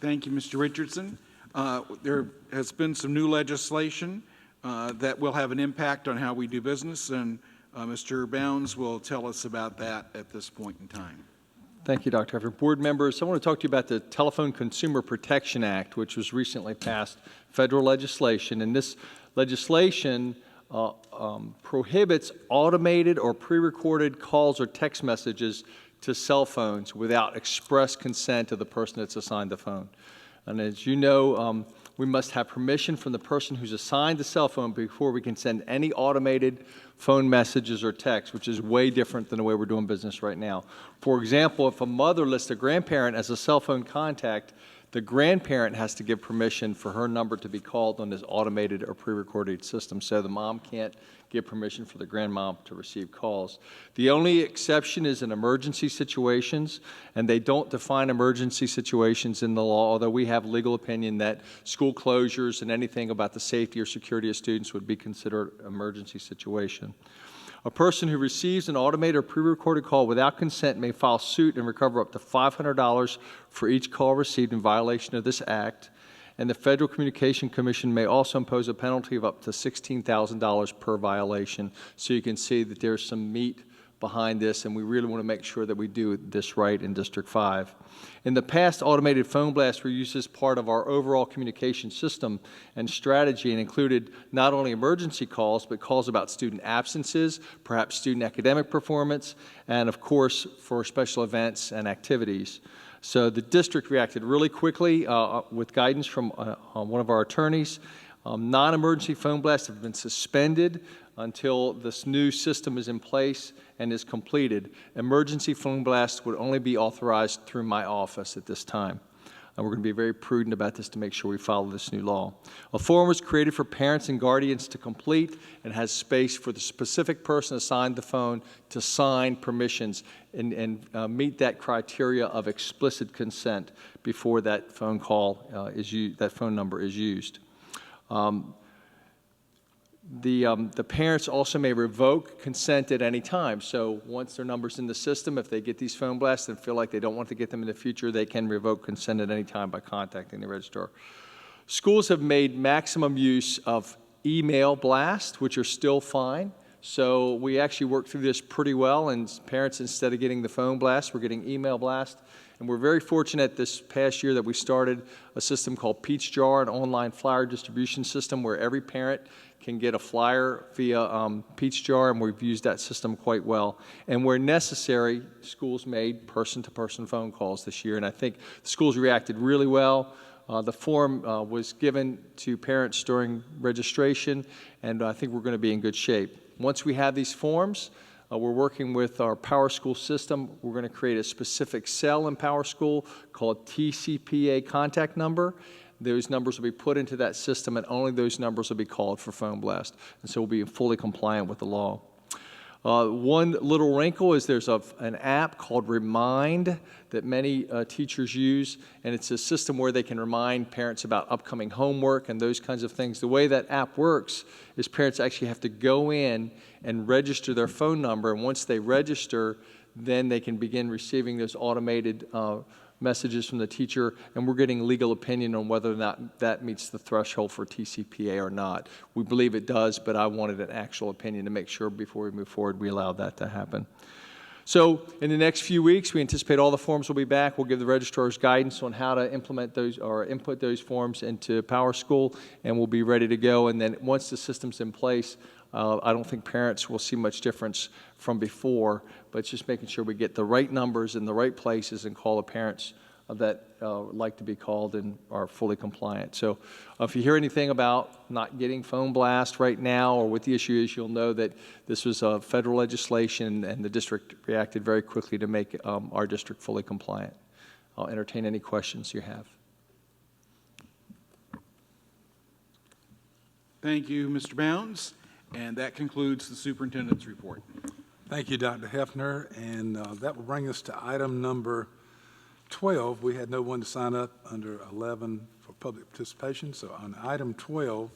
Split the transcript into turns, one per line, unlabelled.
Thank you, Mr. Richardson. There has been some new legislation that will have an impact on how we do business, and Mr. Bounds will tell us about that at this point in time.
Thank you, Dr. Hefner. Board members, I want to talk to you about the Telephone Consumer Protection Act, which was recently passed federal legislation. And this legislation prohibits automated or pre-recorded calls or text messages to cell phones without express consent of the person that's assigned the phone. And as you know, we must have permission from the person who's assigned the cell phone before we can send any automated phone messages or texts, which is way different than the way we're doing business right now. For example, if a mother lists a grandparent as a cell phone contact, the grandparent has to give permission for her number to be called on this automated or pre-recorded system, so the mom can't give permission for the grandmom to receive calls. The only exception is in emergency situations, and they don't define emergency situations in the law, although we have legal opinion that school closures and anything about the safety or security of students would be considered an emergency situation. A person who receives an automated or pre-recorded call without consent may file suit and recover up to $500 for each call received in violation of this act. And the Federal Communication Commission may also impose a penalty of up to $16,000 per violation. So you can see that there's some meat behind this, and we really want to make sure that we do this right in District 5. In the past, automated phone blasts were used as part of our overall communication system and strategy, and included not only emergency calls, but calls about student absences, perhaps student academic performance, and of course, for special events and activities. So the district reacted really quickly with guidance from one of our attorneys. Non-emergency phone blasts have been suspended until this new system is in place and is completed. Emergency phone blasts would only be authorized through my office at this time. And we're going to be very prudent about this to make sure we follow this new law. A form was created for parents and guardians to complete and has space for the specific person assigned the phone to sign permissions and meet that criteria of explicit consent before that phone call that phone number is used. The parents also may revoke consent at any time. So once their number's in the system, if they get these phone blasts and feel like they don't want to get them in the future, they can revoke consent at any time by contacting the registrar. Schools have made maximum use of email blasts, which are still fine. So we actually worked through this pretty well, and parents, instead of getting the phone blast, we're getting email blast. And we're very fortunate this past year that we started a system called Peach Jar, an online flyer distribution system where every parent can get a flyer via Peach Jar, and we've used that system quite well. And where necessary, schools made person-to-person phone calls this year, and I think the schools reacted really well. The form was given to parents during registration, and I think we're going to be in good shape. Once we have these forms, we're working with our PowerSchool system. We're going to create a specific cell in PowerSchool called TCPA contact number. Those numbers will be put into that system, and only those numbers will be called for phone blast. And so we'll be fully compliant with the law. One little wrinkle is there's an app called Remind that many teachers use, and it's a system where they can remind parents about upcoming homework and those kinds of things. The way that app works is parents actually have to go in and register their phone number, and once they register, then they can begin receiving those automated messages from the teacher, and we're getting legal opinion on whether or not that meets the threshold for TCPA or not. We believe it does, but I wanted an actual opinion to make sure before we move forward we allow that to happen. So in the next few weeks, we anticipate all the forms will be back. We'll give the registrars guidance on how to implement those or input those forms into PowerSchool, and we'll be ready to go. And then once the system's in place, I don't think parents will see much difference from before, but it's just making sure we get the right numbers in the right places and call the parents that like to be called and are fully compliant. So if you hear anything about not getting phone blast right now or what the issue is, you'll know that this was federal legislation, and the district reacted very quickly to make our district fully compliant. I'll entertain any questions you have.
Thank you, Mr. Bounds. And that concludes the superintendent's report.
Thank you, Dr. Hefner. And that will bring us to item number 12. We had no one to sign up under 11 for public participation. So on item 12,